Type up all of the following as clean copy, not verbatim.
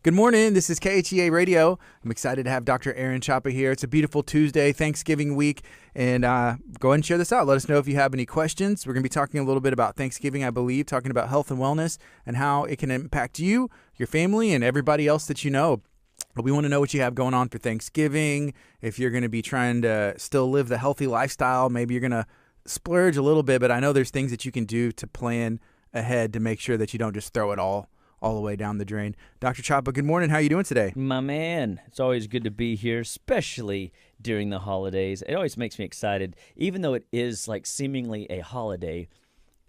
Good morning. This is KHEA Radio. I'm excited to have Dr. Aaron Chapa here. It's a beautiful Tuesday, Thanksgiving week, and go ahead and share this out. Let us know if you have any questions. We're going to be talking a little bit about Thanksgiving, I believe, talking about health and wellness and how it can impact you, your family, and everybody else that you know. But we want to know what you have going on for Thanksgiving, if you're going to be trying to still live the healthy lifestyle. Maybe you're going to splurge a little bit, but I know there's things that you can do to plan ahead to make sure that you don't just throw it all the way down the drain. Dr. Chapa, good morning. How are you doing today? My man, it's always good to be here, especially during the holidays. It always makes me excited. Even though it is like seemingly a holiday,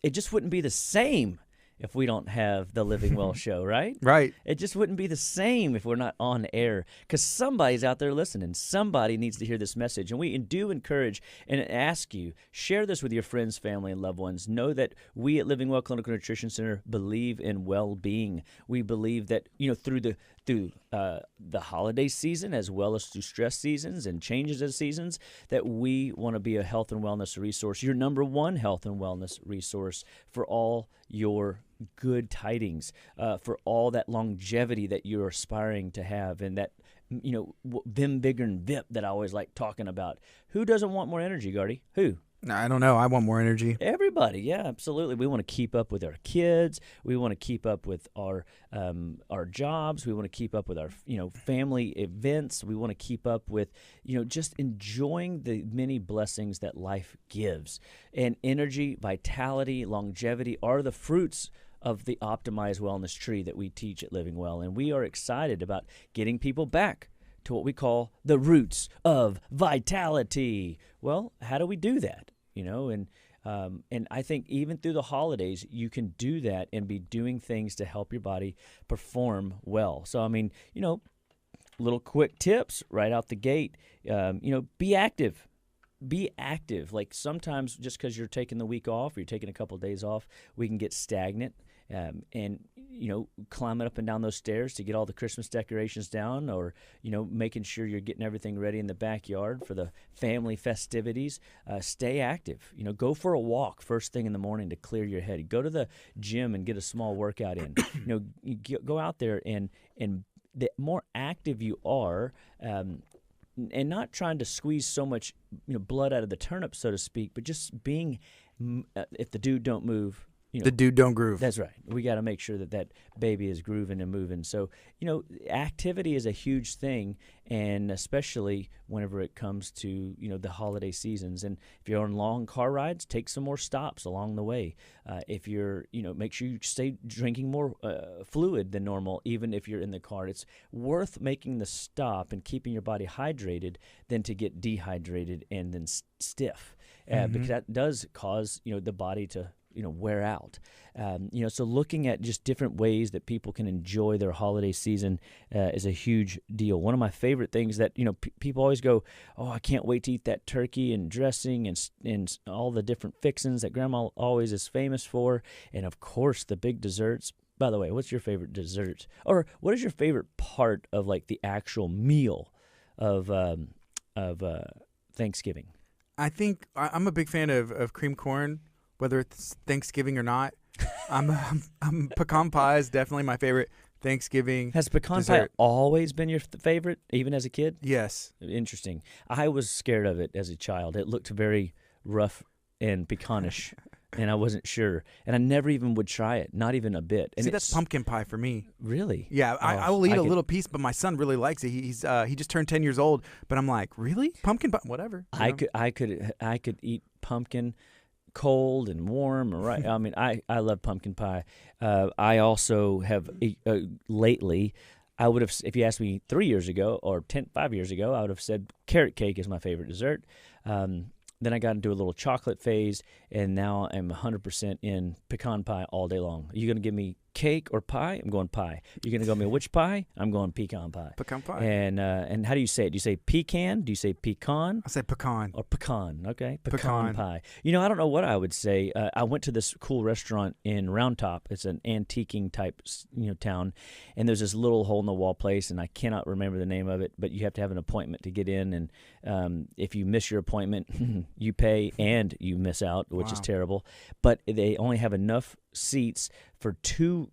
it just wouldn't be the same if we don't have the Living Well show, right? Right. It just wouldn't be the same if we're not on air, because somebody's out there listening. Somebody needs to hear this message. And we do encourage and ask you, share this with your friends, family, and loved ones. Know that we at Living Well Clinical Nutrition Center believe in well-being. We believe that, through the holiday season, as well as through stress seasons and changes of seasons, that we want to be a health and wellness resource, your number one health and wellness resource for all your good tidings, for all that longevity that you're aspiring to have, and that, vim, vigor, and vip that I always like talking about. Who doesn't want more energy, Gardy? Who? I don't know. I want more energy. Everybody, yeah, absolutely. We want to keep up with our kids. We want to keep up with our jobs. We want to keep up with our family events. We want to keep up with just enjoying the many blessings that life gives. And energy, vitality, longevity are the fruits of the optimized wellness tree that we teach at Living Well, and we are excited about getting people back to what we call the roots of vitality. Well, how do we do that? And I think even through the holidays, you can do that and be doing things to help your body perform well. So, little quick tips right out the gate. Be active. Be active. Like sometimes just because you're taking the week off or you're taking a couple of days off, we can get stagnant. And climbing up and down those stairs to get all the Christmas decorations down, or, making sure you're getting everything ready in the backyard for the family festivities. Stay active. Go for a walk first thing in the morning to clear your head. Go to the gym and get a small workout in. You go out there, and the more active you are, and not trying to squeeze so much blood out of the turnip, so to speak, but just being, if the dude don't move, the dude don't groove. That's right. We got to make sure that baby is grooving and moving. So, activity is a huge thing, and especially whenever it comes to, the holiday seasons. And if you're on long car rides, take some more stops along the way. If you're, make sure you stay drinking more fluid than normal, even if you're in the car. It's worth making the stop and keeping your body hydrated than to get dehydrated and then stiff, because that does cause, the body to wear out. So looking at just different ways that people can enjoy their holiday season is a huge deal. One of my favorite things that, people always go, oh, I can't wait to eat that turkey and dressing and all the different fixings that Grandma always is famous for. And, of course, the big desserts. By the way, what's your favorite dessert? Or what is your favorite part of, like, the actual meal of Thanksgiving? I think I'm a big fan of cream corn, whether it's Thanksgiving or not. I'm pecan pie is definitely my favorite Thanksgiving Has pecan dessert. pie always been your favorite, even as a kid? Yes. Interesting. I was scared of it as a child. It looked very rough and pecanish, and I wasn't sure. And I never even would try it, not even a bit. And See, that's pumpkin pie for me. Really? Yeah, I will eat a little piece, but my son really likes it. He just turned 10 years old, but I'm like, really? Pumpkin pie? Whatever. I could eat pumpkin cold and warm, right? I mean, I love pumpkin pie. I also have lately, I would have, if you asked me 3 years ago or 5 years ago, I would have said carrot cake is my favorite dessert. Then I got into a little chocolate phase, and now I'm 100% in pecan pie all day long. Are you going to give me cake or pie? I'm going pie. You're going to go me which pie? I'm going pecan pie. Pecan pie. And how do you say it? Do you say pecan? Do you say pecan? I say pecan. Or pecan, okay. Pecan Pie. I don't know what I would say. I went to this cool restaurant in Round Top. It's an antiquing type town, and there's this little hole-in-the-wall place, and I cannot remember the name of it, but you have to have an appointment to get in, and if you miss your appointment, you pay and you miss out, which is terrible. But they only have enough seats for two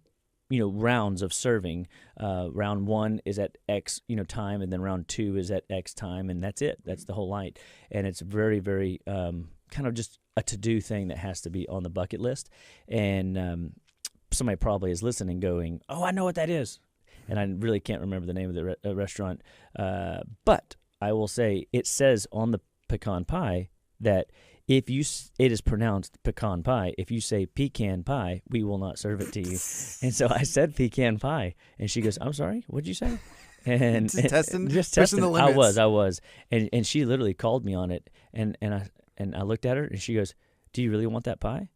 rounds of serving. Round 1 is at X, time, and then round 2 is at X time, and that's it. That's the whole night. And it's very, very kind of just a to-do thing that has to be on the bucket list. And somebody probably is listening going, oh, I know what that is. And I really can't remember the name of the restaurant. But I will say it says on the pecan pie that it is pronounced pecan pie. If you say pecan pie, we will not serve it to you. And so I said pecan pie, and she goes, I'm sorry, what'd you say? And just testing the limits. I was. And she literally called me on it, and I looked at her, and she goes, do you really want that pie?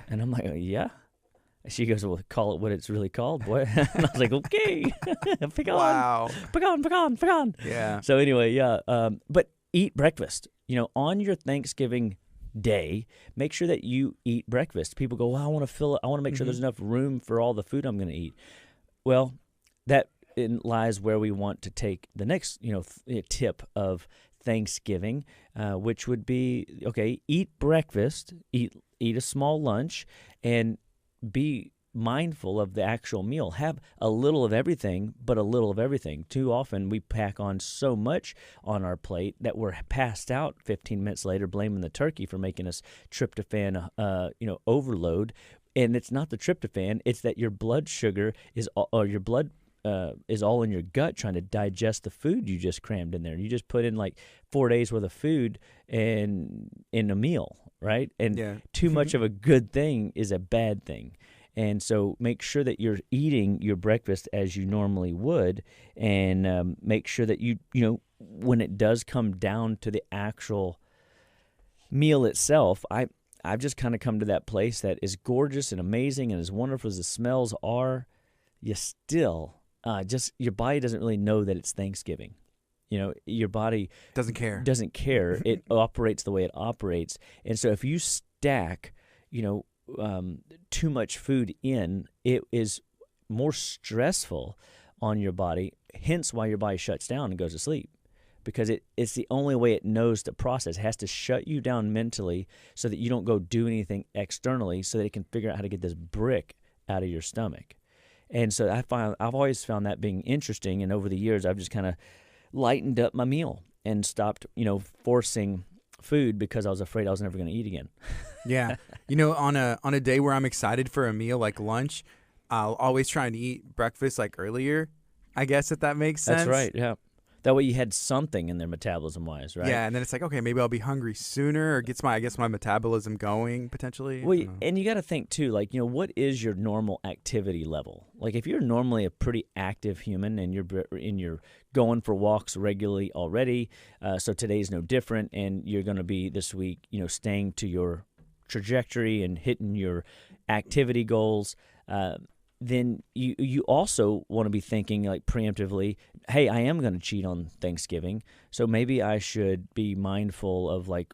And I'm like, yeah. She goes, well, call it what it's really called, boy. And I was like, okay. Pecan. Wow. Pecan. Yeah. So anyway, yeah. But eat breakfast. On your Thanksgiving day, make sure that you eat breakfast. People go, well, I want to make sure there's enough room for all the food I'm going to eat. Well, that lies where we want to take the next, tip of Thanksgiving, which would be, okay, eat breakfast, eat a small lunch, and be mindful of the actual meal. Have a little of everything, but a little of everything. Too often we pack on so much on our plate that we're passed out 15 minutes later blaming the turkey for making us tryptophan overload. And it's not the tryptophan, it's that your blood sugar is all in your gut trying to digest the food you just crammed in there. You just put in like 4 days worth of food in a meal, right? And too much of a good thing is a bad thing. And so make sure that you're eating your breakfast as you normally would, and make sure that you when it does come down to the actual meal itself, I've just kind of come to that place that is gorgeous and amazing and as wonderful as the smells are, you still your body doesn't really know that it's Thanksgiving. Your body doesn't care. It operates the way it operates. And so if you stack, too much food in, it is more stressful on your body, hence why your body shuts down and goes to sleep, because it's the only way it knows to process. It has to shut you down mentally so that you don't go do anything externally, so that it can figure out how to get this brick out of your stomach. And so I've always found that being interesting, and over the years I've just kind of lightened up my meal and stopped, forcing food because I was afraid I was never going to eat again. Yeah. On a day where I'm excited for a meal like lunch, I'll always try and eat breakfast like earlier, I guess, if that makes sense. That's right, yeah. That way you had something in there metabolism-wise, right? Yeah, and then it's like, okay, maybe I'll be hungry sooner, or gets my metabolism going potentially. Well, and you got to think too, like, what is your normal activity level? Like, if you're normally a pretty active human and you're going for walks regularly already, so today's no different, and you're going to be this week, staying to your trajectory and hitting your activity goals, then you also want to be thinking like preemptively, hey, I am going to cheat on Thanksgiving, so maybe I should be mindful of like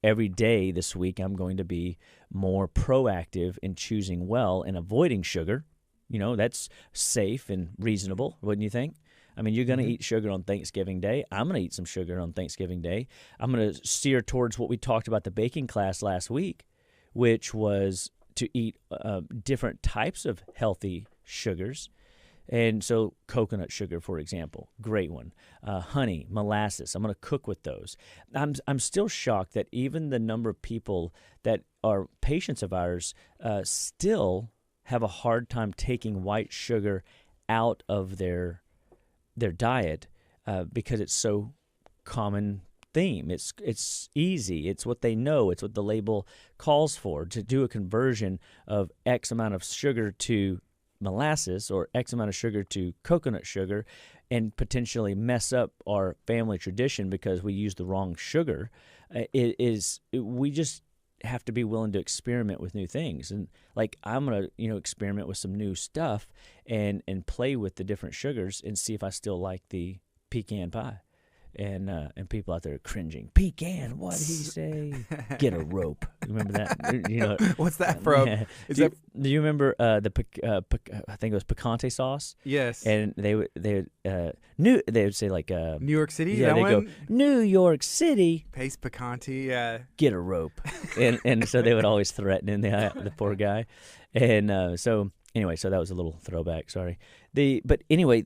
every day this week I'm going to be more proactive in choosing well and avoiding sugar. That's safe and reasonable, wouldn't you think? I mean, you're going to eat sugar on Thanksgiving Day. I'm going to eat some sugar on Thanksgiving Day. I'm going to steer towards what we talked about the baking class last week, which was to eat different types of healthy sugars. And so coconut sugar, for example, great one. Honey, molasses, I'm going to cook with those. I'm still shocked that even the number of people that are patients of ours still have a hard time taking white sugar out of their diet because it's so common theme. It's easy. It's what they know. It's what the label calls for, to do a conversion of X amount of sugar to molasses or X amount of sugar to coconut sugar, and potentially mess up our family tradition because we use the wrong sugar. We just have to be willing to experiment with new things. And like, I'm going to, experiment with some new stuff and play with the different sugars and see if I still like the pecan pie. And people out there are cringing. Pecan, what did he say? Get a rope. You remember that? What's that from? Yeah. Do you remember I think it was picante sauce? Yes. And they would say like New York City. Yeah, they go New York City. Paste picante. Yeah. Get a rope. and so they would always threaten the poor guy, and so Anyway, so that was a little throwback. Sorry. But anyway,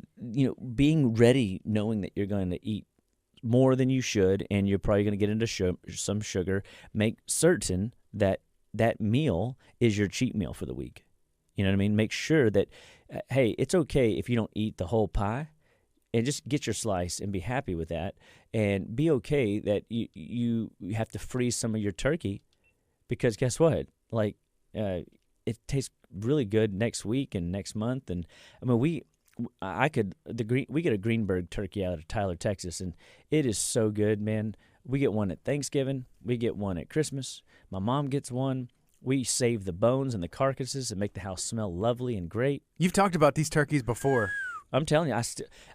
being ready, knowing that you're going to eat more than you should, and you're probably going to get into some sugar. Make certain that that meal is your cheat meal for the week. You know what I mean? Make sure that, hey, it's okay if you don't eat the whole pie, and just get your slice and be happy with that, and be okay that you have to freeze some of your turkey, because guess what? Like, it tastes really good next week and next month. And I mean, we get a Greenberg turkey out of Tyler, Texas, and it is so good, man. We get one at Thanksgiving. We get one at Christmas. My mom gets one. We save the bones and the carcasses and make the house smell lovely and great. You've talked about these turkeys before. I'm telling you,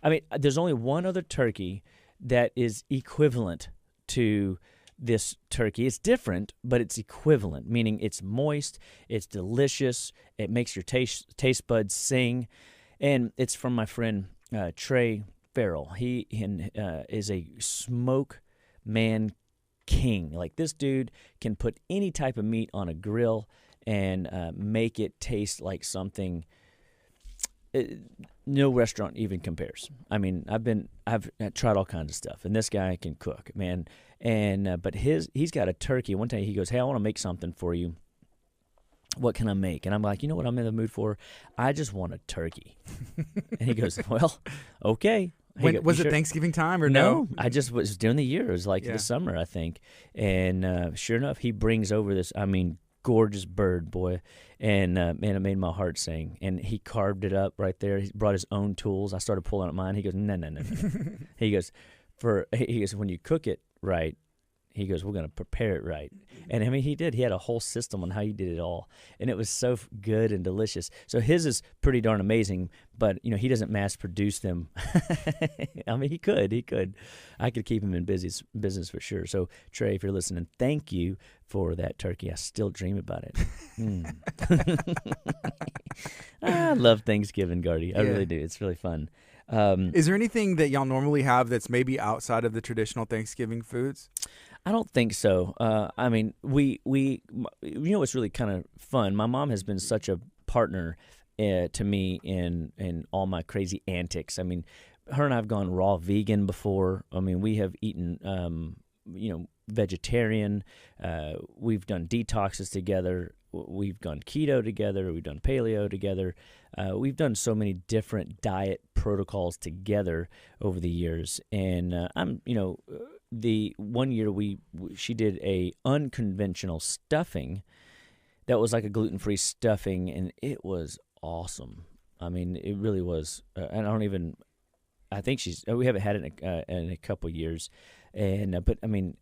I mean, there's only one other turkey that is equivalent to this turkey. It's different, but it's equivalent, meaning it's moist, it's delicious, it makes your taste buds sing, and it's from my friend Trey Farrell. He is a smoke man king. Like, this dude can put any type of meat on a grill and make it taste like something no restaurant even compares. I mean, I've tried all kinds of stuff, and this guy can cook, man. And but he's got a turkey. One time he goes, "Hey, I want to make something for you. What can I make?" And I'm like, "You know what I'm in the mood for? I just want a turkey." And he goes, "Well, okay." Was it Thanksgiving time or no? I just was during the year. It was like Yeah. the summer, I think. And sure enough, he brings over this, I mean, gorgeous bird, boy. And man, it made my heart sing. And he carved it up right there. He brought his own tools. I started pulling out mine. He goes, no. He goes, when you cook it right, he goes, we're going to prepare it right. And I mean, he did. He had a whole system on how he did it all. And it was so good and delicious. So his is pretty darn amazing, but, he doesn't mass produce them. I mean, he could. I could keep him in business for sure. So, Trey, if you're listening, thank you for that turkey. I still dream about it. I love Thanksgiving, Gardy. I really do. It's really fun. Is there anything that y'all normally have that's maybe outside of the traditional Thanksgiving foods? I don't think so. I mean, we what's really kind of fun? My mom has been such a partner to me in all my crazy antics. I mean, her and I have gone raw vegan before. I mean, we have eaten, vegetarian. We've done detoxes together. We've gone keto together. We've done paleo together. We've done so many different diet protocols together over the years. And the one year she did a unconventional stuffing that was like a gluten-free stuffing, and it was awesome. I mean, it really was. I think we haven't had it in a couple years, and but I mean,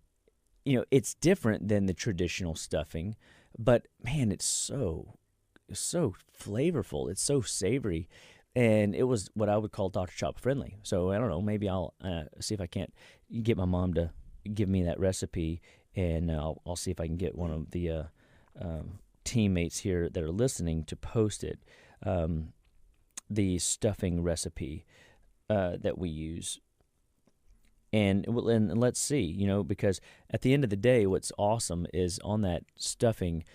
it's different than the traditional stuffing, but man, it's so flavorful. It's so savory. And it was what I would call Dr. Chapa friendly. So I don't know, maybe I'll see if I can't get my mom to give me that recipe, and I'll see if I can get one of the teammates here that are listening to post it, the stuffing recipe that we use. And let's see, because at the end of the day, what's awesome is on that stuffing,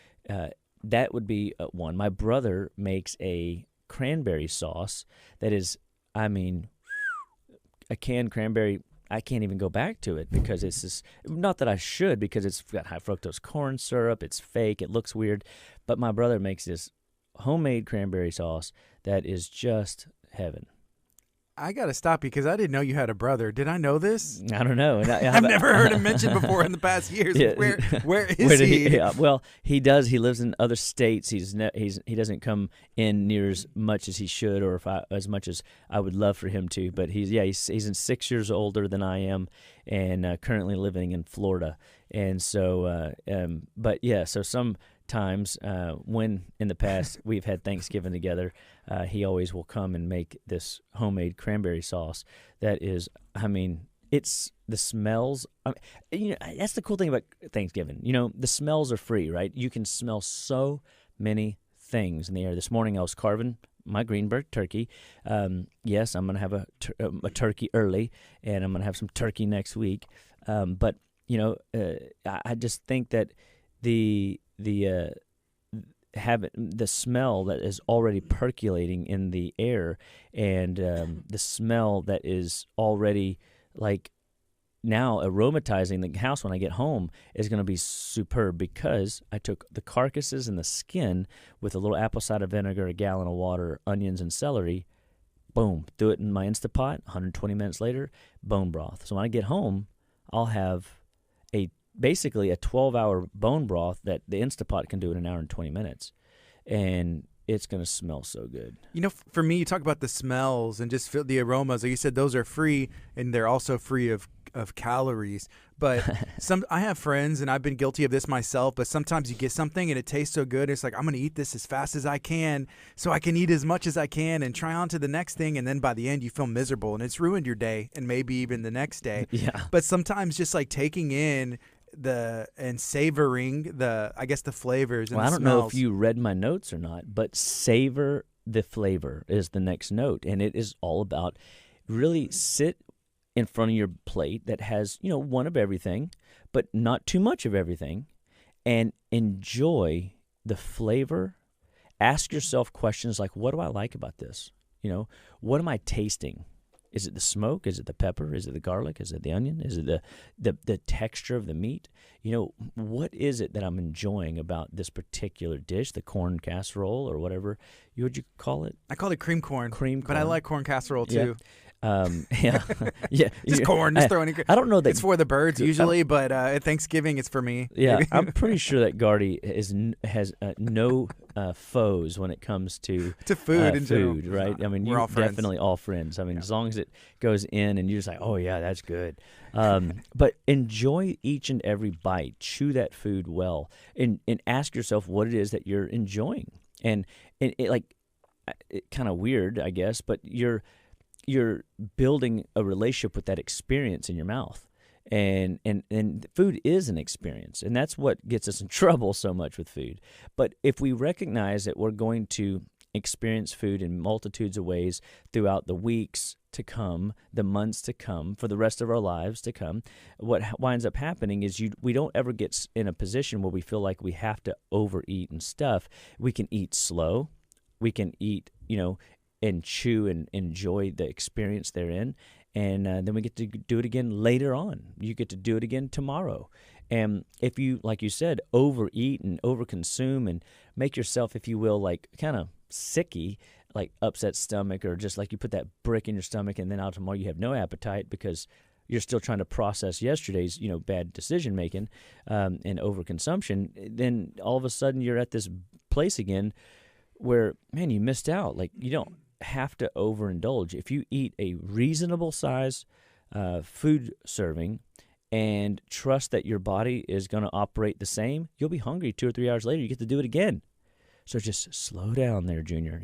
that would be one. My brother makes a cranberry sauce that is, I mean, a canned cranberry. I can't even go back to it because it's just, not that I should, because it's got high fructose corn syrup. It's fake. It looks weird. But my brother makes this homemade cranberry sauce that is just heaven. I got to stop you because I didn't know you had a brother. Did I know this? I don't know. I've never heard him mentioned before in the past years. Yeah. Where is he? Well, he does. He lives in other states. He doesn't come in near as much as he should, or as much as I would love for him to. But he's 6 years older than I am, and currently living in Florida. And so, so sometimes when in the past we've had Thanksgiving together, he always will come and make this homemade cranberry sauce that is, I mean, it's the smells. I mean, that's the cool thing about Thanksgiving. The smells are free, right? You can smell so many things in the air. This morning I was carving my Greenberg turkey. Yes, I'm going to have a turkey early, and I'm going to have some turkey next week. But I just think that the smell that is already percolating in the air, and the smell that is already like now aromatizing the house when I get home is going to be superb, because I took the carcasses and the skin with a little apple cider vinegar, a gallon of water, onions, and celery. Boom, threw it in my Instapot. 120 minutes later, bone broth. So when I get home, I'll have basically a 12-hour bone broth that the Instapot can do in an hour and 20 minutes. And it's going to smell so good. You know, for me, you talk about the smells and just feel the aromas. Like you said, those are free, and they're also free of calories. But I have friends, and I've been guilty of this myself, but sometimes you get something and it tastes so good, it's like, I'm going to eat this as fast as I can so I can eat as much as I can and try on to the next thing. And then by the end, you feel miserable, and it's ruined your day and maybe even the next day. Yeah. But sometimes just like taking in and savoring the flavors and well, I the don't know smells. if you read my notes or not, but savor the flavor is the next note, and it is all about really sit in front of your plate that has, one of everything, but not too much of everything, and enjoy the flavor. Ask yourself questions like, what do I like about this? What am I tasting? Is it the smoke? Is it the pepper? Is it the garlic? Is it the onion? Is it the texture of the meat? What is it that I'm enjoying about this particular dish, the corn casserole or whatever would you call it? I call it cream corn. But I like corn casserole too. Yeah. Just corn, just throw any. I don't know that it's for the birds usually, but at Thanksgiving it's for me. Yeah, I'm pretty sure that Gardy has no foes when it comes to food and food, right? I mean, we're you're all friends. definitely all friends. I mean, as long as it goes in and you're just like, oh yeah, that's good. But enjoy each and every bite. Chew that food well, and ask yourself what it is that you're enjoying. And it kind of weird, I guess, but you're building a relationship with that experience in your mouth. And food is an experience, and that's what gets us in trouble so much with food. But if we recognize that we're going to experience food in multitudes of ways throughout the weeks to come, the months to come, for the rest of our lives to come, what winds up happening is we don't ever get in a position where we feel like we have to overeat and stuff. We can eat slow. We can eat, and chew and enjoy the experience therein. And then we get to do it again later on. You get to do it again tomorrow. And if you, like you said, overeat and overconsume and make yourself, if you will, like kind of sicky, like upset stomach, or just like you put that brick in your stomach and then out tomorrow you have no appetite because you're still trying to process yesterday's, bad decision making and overconsumption, then all of a sudden you're at this place again where, man, you missed out. Like, you don't have to overindulge. If you eat a reasonable size food serving and trust that your body is going to operate the same, you'll be hungry 2 or 3 hours later. You get to do it again. So just slow down there, Junior.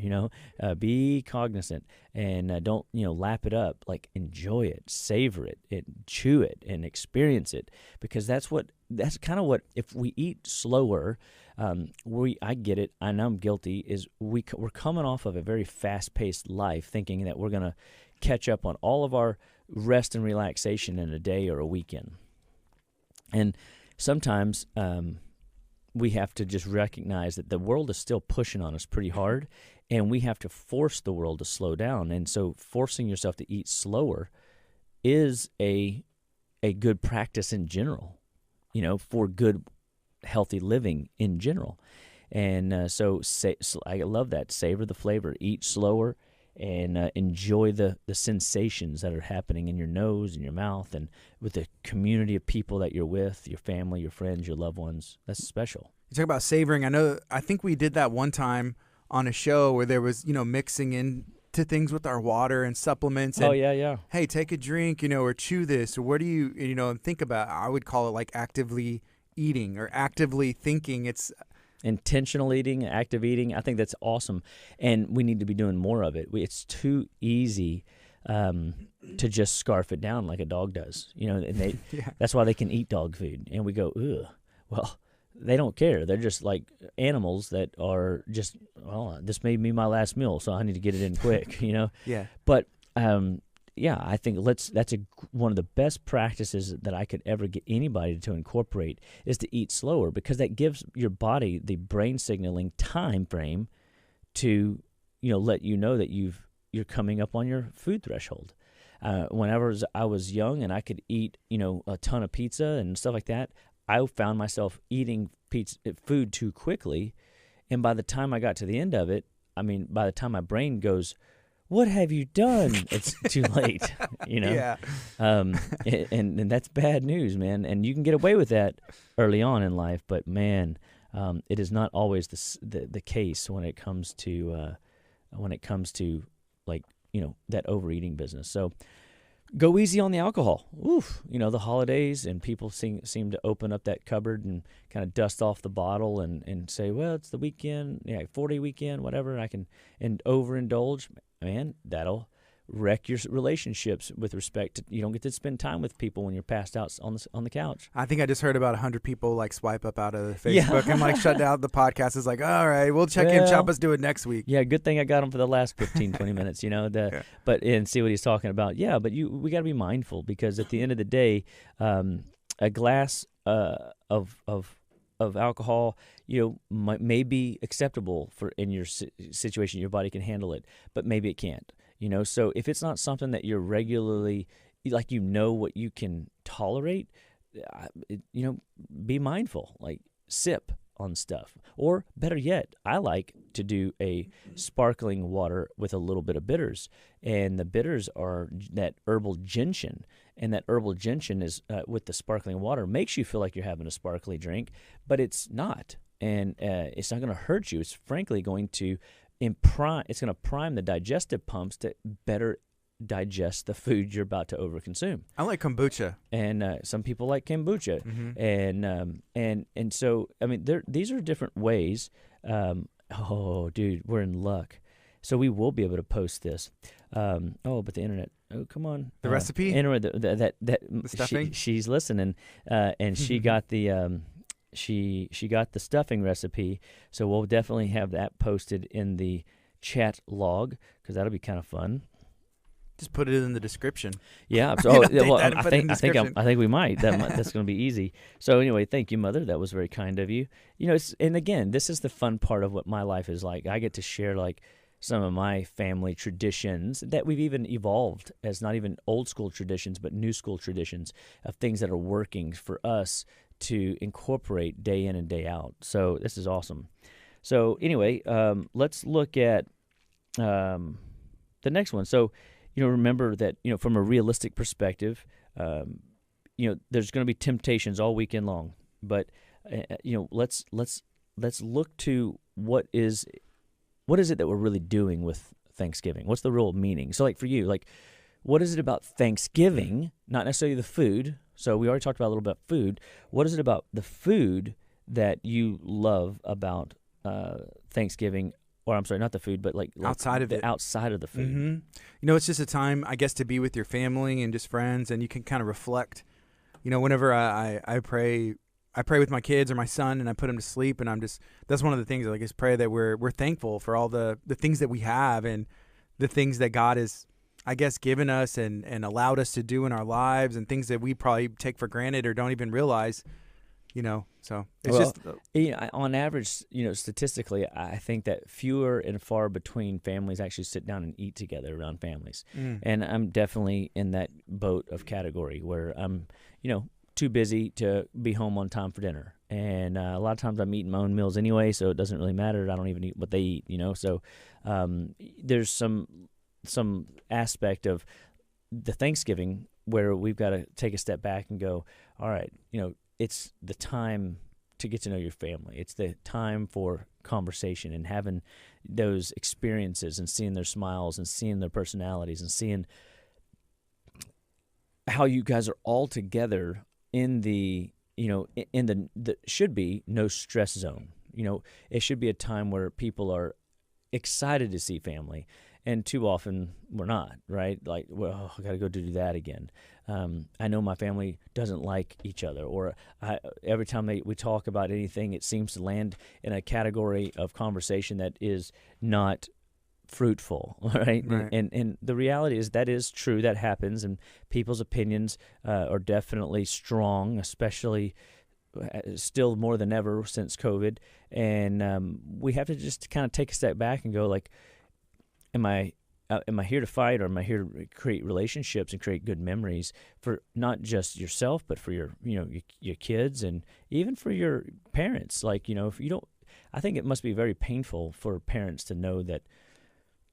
Be cognizant and don't lap it up. Like, enjoy it, savor it, and chew it, and experience it, because that's kind of what, if we eat slower, I get it, and I'm guilty. Is we're coming off of a very fast-paced life, thinking that we're gonna catch up on all of our rest and relaxation in a day or a weekend, and sometimes we have to just recognize that the world is still pushing on us pretty hard, and we have to force the world to slow down. And so forcing yourself to eat slower is a good practice in general, for good, healthy living in general. And so I love that. Savor the flavor, eat slower, and enjoy the sensations that are happening in your nose and your mouth, and with the community of people that you're with, your family, your friends, your loved ones. That's special. You talk about savoring. I think we did that one time on a show where there was, mixing in to things with our water and supplements. And, yeah. Hey, take a drink, or chew this, or what do you, and think about, I would call it like actively eating or actively thinking. It's intentional eating, active eating. I think that's awesome, and we need to be doing more of it. It's too easy to just scarf it down like a dog does. And that's why they can eat dog food, and we go, ugh. Well, they don't care. They're just like animals that are just, this may be my last meal, so I need to get it in quick. Yeah. But I think one of the best practices that I could ever get anybody to incorporate is to eat slower, because that gives your body the brain signaling time frame to, let you know that you're coming up on your food threshold. Whenever I was young and I could eat, a ton of pizza and stuff like that, I found myself eating food too quickly, and by the time I got to the end of it, by the time my brain goes, "What have you done?" It's too late, Yeah. And that's bad news, man. And you can get away with that early on in life, but man, it is not always the case when it comes to that overeating business. So go easy on the alcohol. Oof, the holidays, and people seem to open up that cupboard and kind of dust off the bottle and say, well, it's the weekend, 40 weekend, whatever, I can overindulge. Man, that'll wreck your relationships with respect to, you don't get to spend time with people when you're passed out on the couch. I think I just heard about 100 people swipe up out of Facebook and shut down the podcast. It's all right, we'll check in. Chapa's do it next week. Yeah, good thing I got him for the last 15, 20 minutes, but and see what he's talking about. Yeah, but we got to be mindful, because at the end of the day, a glass of alcohol, may be acceptable for in your situation. Your body can handle it, but maybe it can't. So if it's not something that you're regularly, what you can tolerate, be mindful. Sip on stuff. Or better yet, I like to do a sparkling water with a little bit of bitters, and the bitters are that herbal gentian. And that herbal gentian is with the sparkling water makes you feel like you're having a sparkly drink, but it's not, and it's not going to hurt you. It's frankly going to prime the digestive pumps to better digest the food you're about to overconsume. I like kombucha, and some people like kombucha, mm-hmm. and so these are different ways. Oh, dude, we're in luck. So we will be able to post this. But the internet. Oh, come on. The recipe. The stuffing. She's listening, and she got the she got the stuffing recipe. So we'll definitely have that posted in the chat log, because that'll be kind of fun. Just put it in the description. Yeah. So I think we might. That's going to be easy. So anyway, thank you, Mother. That was very kind of you. And again, this is the fun part of what my life is like. I get to share some of my family traditions that we've even evolved as not even old school traditions, but new school traditions of things that are working for us to incorporate day in and day out. So this is awesome. So anyway, let's look at the next one. So, remember that, from a realistic perspective, there's going to be temptations all weekend long, but, let's look to what is it that we're really doing with Thanksgiving? What's the real meaning? So for you, what is it about Thanksgiving, not necessarily the food? So we already talked about a little bit about food. What is it about the food that you love about Thanksgiving? Or I'm sorry, not the food, but outside of the food. Mm-hmm. It's just a time, I guess, to be with your family and just friends, and you can kind of reflect. Whenever I pray with my kids or my son, and I put him to sleep, and that's one of the things, is pray that we're thankful for all the things that we have and the things that God has, I guess, given us and allowed us to do in our lives, and things that we probably take for granted or don't even realize. So it's on average, statistically, I think that fewer and far between families actually sit down and eat together around families. And I'm definitely in that boat of category where I'm, too busy to be home on time for dinner. And a lot of times I'm eating my own meals anyway, so it doesn't really matter. I don't even eat what they eat, So there's some aspect of the Thanksgiving where we've got to take a step back and go, all right, it's the time to get to know your family. It's the time for conversation and having those experiences and seeing their smiles and seeing their personalities and seeing how you guys are all together in the should be no stress zone. It should be a time where people are excited to see family. And too often we're not, right? I got to go do that again. I know my family doesn't like each other, or every time we talk about anything, it seems to land in a category of conversation that is not fruitful, right? Right. And the reality is that is true. That happens, and people's opinions are definitely strong, especially still more than ever since COVID. And we have to just kind of take a step back and go, like, am I here to fight, or am I here to create relationships and create good memories for not just yourself, but for your kids, and even for your parents? Like, if you don't, I think it must be very painful for parents to know that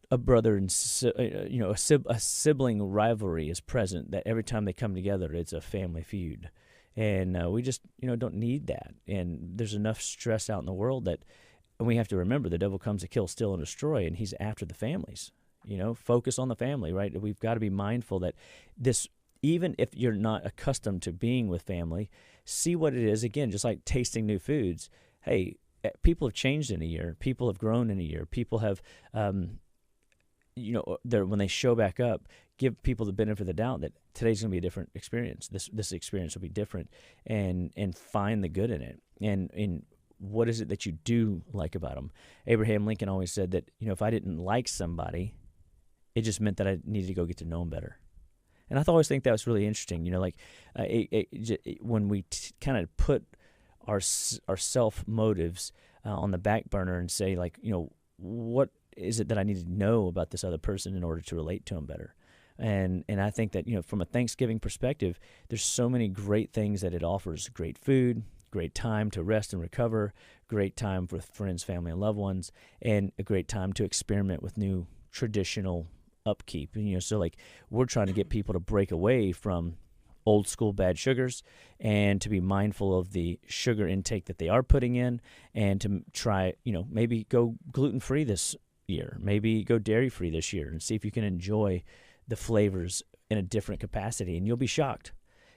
a brother and a sibling rivalry is present, that every time they come together, it's a family feud. And we just, don't need that. And there's enough stress out in the world that, and we have to remember, the devil comes to kill, steal, and destroy, and he's after the families. Focus on the family, right? We've got to be mindful that this, even if you're not accustomed to being with family, see what it is. Again, just like tasting new foods. Hey, people have changed in a year. People have grown in a year. People have, when they show back up, give people the benefit of the doubt that today's going to be a different experience. This experience will be different, and find the good in it. And what is it that you do like about them? Abraham Lincoln always said that, if I didn't like somebody, it just meant that I needed to go get to know them better. And I always think that was really interesting. When we kind of put our self motives on the back burner and say, like, what is it that I need to know about this other person in order to relate to them better? And I think that, from a Thanksgiving perspective, there's so many great things that it offers. Great food, great time to rest and recover, great time with friends, family, and loved ones, and a great time to experiment with new traditional upkeep. So like, we're trying to get people to break away from old school bad sugars and to be mindful of the sugar intake that they are putting in, and to try, maybe go gluten-free this year, maybe go dairy-free this year, and see if you can enjoy the flavors in a different capacity, and you'll be shocked.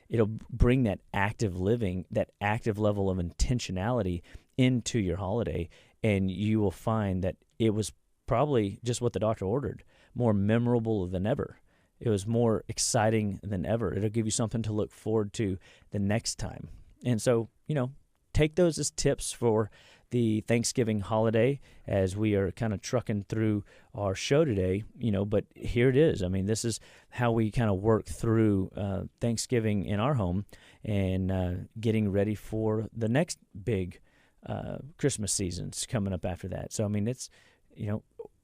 It'll bring that active living, that active level of intentionality into your holiday, and you will find that it was probably just what the doctor ordered, more memorable than ever. It was more exciting than ever. It'll give you something to look forward to the next time. And so, take those as tips for the Thanksgiving holiday as we are kind of trucking through our show today, but here it is. I mean, this is how we kind of work through Thanksgiving in our home, and getting ready for the next big Christmas seasons coming up after that. So, I mean, it's,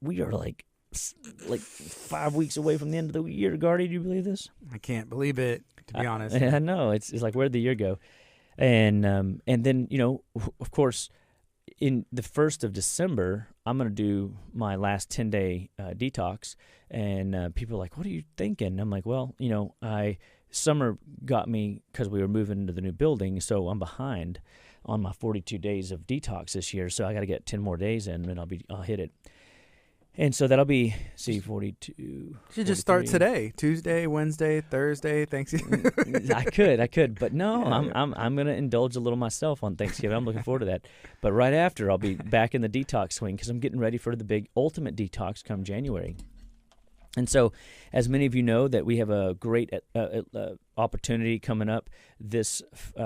we are like 5 weeks away from the end of the year. Gardy, do you believe this? I can't believe it, to be honest. I know. It's like, where'd the year go? And then, of course, in the 1st of December, I'm going to do my last 10-day detox, and people are like, what are you thinking? I'm like, well, summer got me because we were moving into the new building, so I'm behind on my 42 days of detox this year, so I got to get 10 more days in, and I'll hit it. And so that'll be, 42. You should just start today, Tuesday, Wednesday, Thursday, Thanksgiving. I could, but no, I'm going to indulge a little myself on Thanksgiving. I'm looking forward to that. But right after, I'll be back in the detox swing, because I'm getting ready for the big ultimate detox come January. And so, as many of you know, that we have a great opportunity coming up this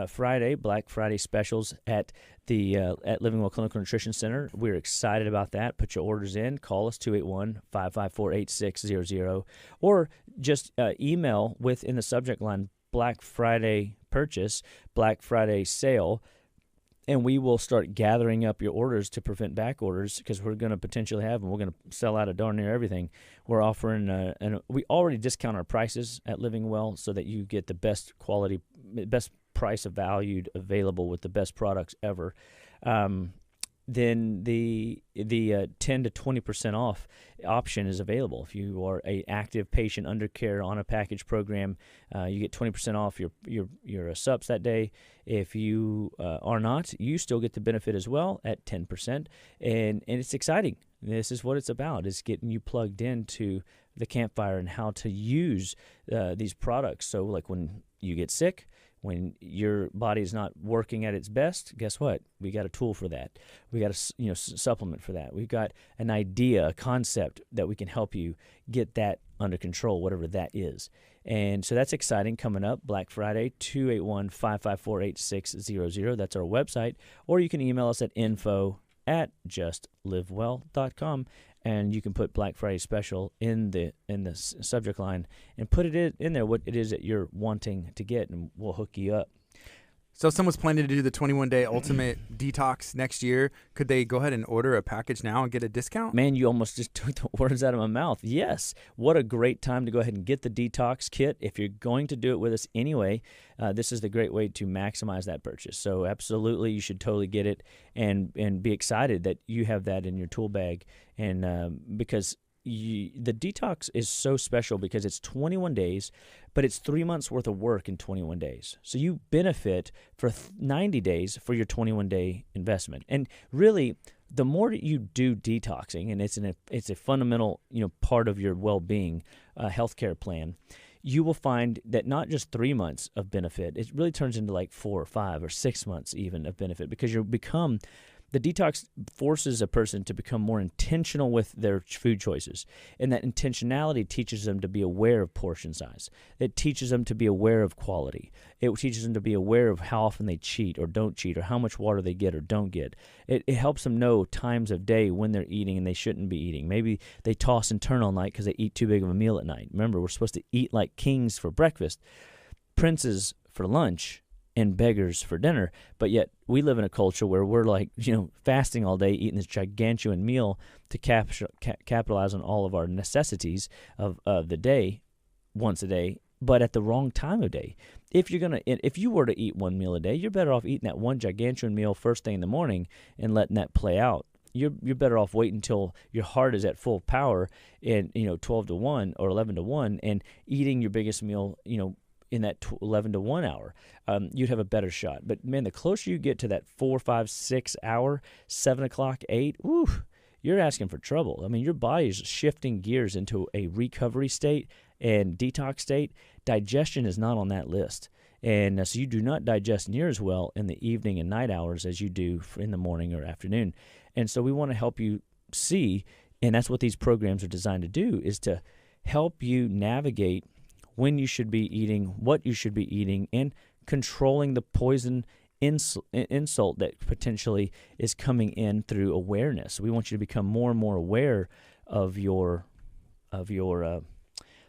Friday, Black Friday specials at the at Living Well Clinical Nutrition Center. We're excited about that. Put your orders in. Call us 281-554-8600, or just email in the subject line Black Friday purchase, Black Friday sale. And we will start gathering up your orders to prevent back orders, because we're going to potentially have them. We're going to sell out of darn near everything. We're offering, and we already discount our prices at Living Well so that you get the best quality, best price of value available with the best products ever. Then the 10 to 20% off option is available. If you are a active patient under care on a package program, you get 20% off your subs that day. If you are not, you still get the benefit as well at 10%, and it's exciting. This is what it's about: is getting you plugged into the campfire and how to use these products. So, like, when you get sick, when your body is not working at its best, guess what? We got a tool for that. We got a supplement for that. We've got an idea, a concept that we can help you get that under control, whatever that is. And so that's exciting coming up. Black Friday, 281-554-8600. That's our website. Or you can email us at info@justlivewell.com. and you can put Black Friday special in the subject line and put it in there what it is that you're wanting to get, and we'll hook you up. So if someone's planning to do the 21-day ultimate detox next year, could they go ahead and order a package now and get a discount? Man, you almost just took the words out of my mouth. Yes. What a great time to go ahead and get the detox kit. If you're going to do it with us anyway, this is the great way to maximize that purchase. So absolutely, you should totally get it and be excited that you have that in your tool bag. And because the detox is so special because it's 21 days, but it's 3 months worth of work in 21 days. So you benefit for 90 days for your 21-day investment. And really, the more that you do detoxing, and it's a fundamental part of your well-being healthcare plan, you will find that not just 3 months of benefit, it really turns into like 4 or 5 or 6 months even of benefit, because the detox forces a person to become more intentional with their food choices. And that intentionality teaches them to be aware of portion size. It teaches them to be aware of quality. It teaches them to be aware of how often they cheat or don't cheat, or how much water they get or don't get. It helps them know times of day when they're eating and they shouldn't be eating. Maybe they toss and turn all night because they eat too big of a meal at night. Remember, we're supposed to eat like kings for breakfast, princes for lunch, and beggars for dinner. But yet we live in a culture where we're like, fasting all day, eating this gargantuan meal to capitalize on all of our necessities of the day, once a day, but at the wrong time of day. If you were to eat one meal a day, you're better off eating that one gargantuan meal first thing in the morning and letting that play out. You're better off waiting until your heart is at full power and 12 to 1 or 11 to 1 and eating your biggest meal, in that 11 to 1 hour, you'd have a better shot. But man, the closer you get to that 4, 5, 6 hour, 7 o'clock, 8, you're asking for trouble. I mean, your body is shifting gears into a recovery state and detox state. Digestion is not on that list. And so you do not digest near as well in the evening and night hours as you do in the morning or afternoon. And so we want to help you see, and that's what these programs are designed to do, is to help you navigate when you should be eating, what you should be eating, and controlling the poison insult that potentially is coming in through awareness. We want you to become more and more aware of your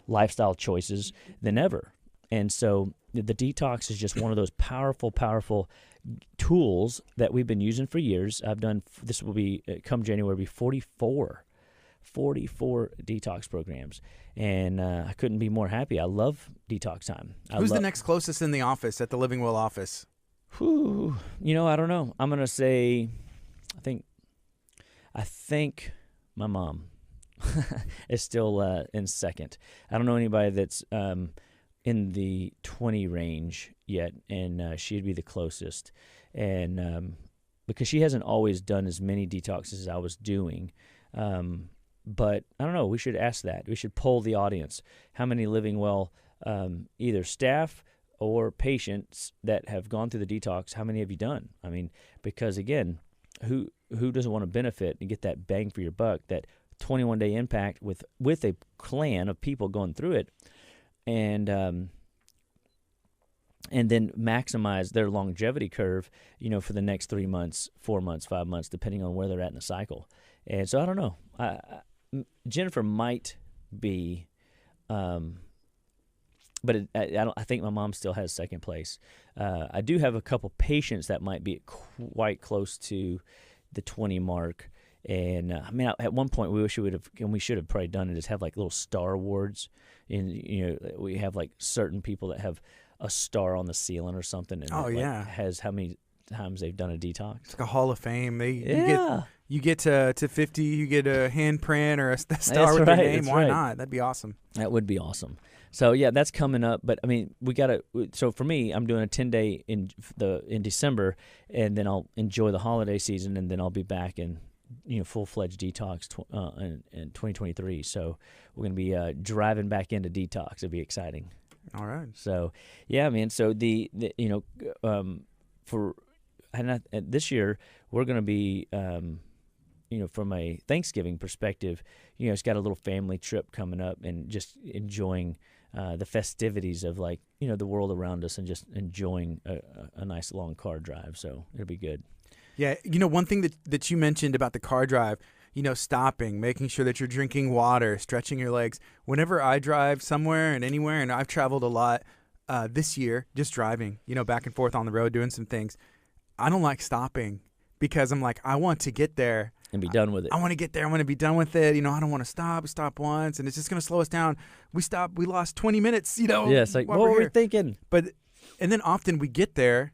lifestyle choices than ever. And so the detox is just one of those powerful, powerful tools that we've been using for years. This will be, come January, 44 detox programs. And I couldn't be more happy. I love detox time. Who's the next closest in the office, at the Living Well office? I don't know. I'm going to say, I think my mom is still in second. I don't know anybody that's in the 20 range yet, and she'd be the closest. And because she hasn't always done as many detoxes as I was doing, but I don't know. We should ask that. We should poll the audience. How many Living Well, either staff or patients that have gone through the detox, how many have you done? I mean, because again, who doesn't want to benefit and get that bang for your buck, that 21-day impact with a clan of people going through it, and then maximize their longevity curve, for the next 3 months, 4 months, 5 months, depending on where they're at in the cycle. And so I don't know. Jennifer might be, but I think my mom still has second place. I do have a couple patients that might be quite close to the 20 mark. And at one point we should have probably done it, is have like little star awards. And we have like certain people that have a star on the ceiling or something. And has how many times they've done a detox. It's like a Hall of Fame. You get to 50, you get a handprint or a star with your name. Why not? That'd be awesome. That would be awesome. So yeah, that's coming up. But I mean, we gotta. So for me, I'm doing a 10-day in December, and then I'll enjoy the holiday season, and then I'll be back in full-fledged detox in 2023. So we're gonna be driving back into detox. It'll be exciting. All right. So yeah, man. So this year we're gonna be. From a Thanksgiving perspective, it's got a little family trip coming up, and just enjoying the festivities of the world around us, and just enjoying a nice long car drive. So it'll be good. Yeah, one thing that you mentioned about the car drive, stopping, making sure that you're drinking water, stretching your legs. Whenever I drive somewhere and anywhere, and I've traveled a lot this year, just driving, back and forth on the road, doing some things, I don't like stopping because I'm like, I want to get there. And be done with it. I want to get there. I want to be done with it. I don't want to stop. Stop once, and it's just going to slow us down. We lost 20 minutes, Yeah, it's like, what were we thinking? And then often we get there,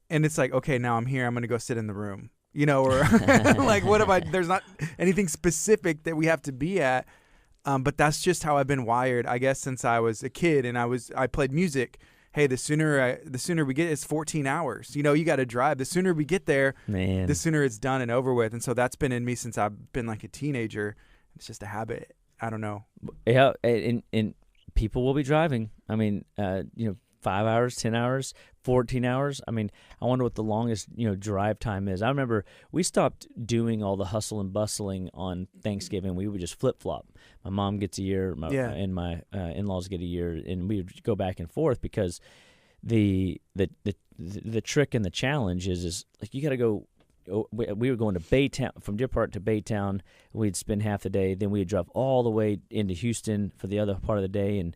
and it's like, okay, now I'm here. I'm going to go sit in the room. Or like, what if there's not anything specific that we have to be at. But that's just how I've been wired, I guess, since I was a kid and I played music. Hey, the sooner we get, it's 14 hours. You got to drive. The sooner we get there, man, the sooner it's done and over with. And so that's been in me since I've been like a teenager. It's just a habit. I don't know. Yeah. And people will be driving. 5 hours, 10 hours, 14 hours. I wonder what the longest, drive time is. I remember we stopped doing all the hustle and bustling on Thanksgiving. We would just flip-flop. My mom gets a year, and my in-laws get a year, and we would go back and forth because the trick and the challenge is like you got to go. We were going to Baytown, from Deer Park to Baytown. We'd spend half the day. Then we'd drive all the way into Houston for the other part of the day, and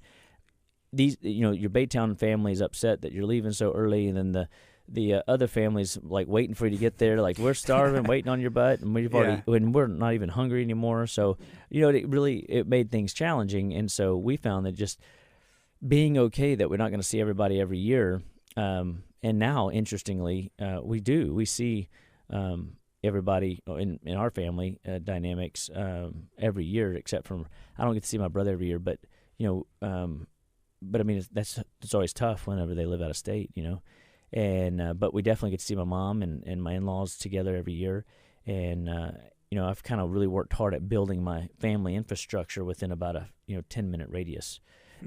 these, your Baytown family is upset that you're leaving so early, and then the other families like waiting for you to get there. Like, we're starving, waiting on your butt, and we're not even hungry anymore. So, it made things challenging, and so we found that just being okay that we're not going to see everybody every year. And now, interestingly, we see everybody in our family dynamics every year, except from I don't get to see my brother every year, but it's always tough whenever they live out of state, and but we definitely get to see my mom and my in-laws together every year, and I've kind of really worked hard at building my family infrastructure within about a 10-minute radius.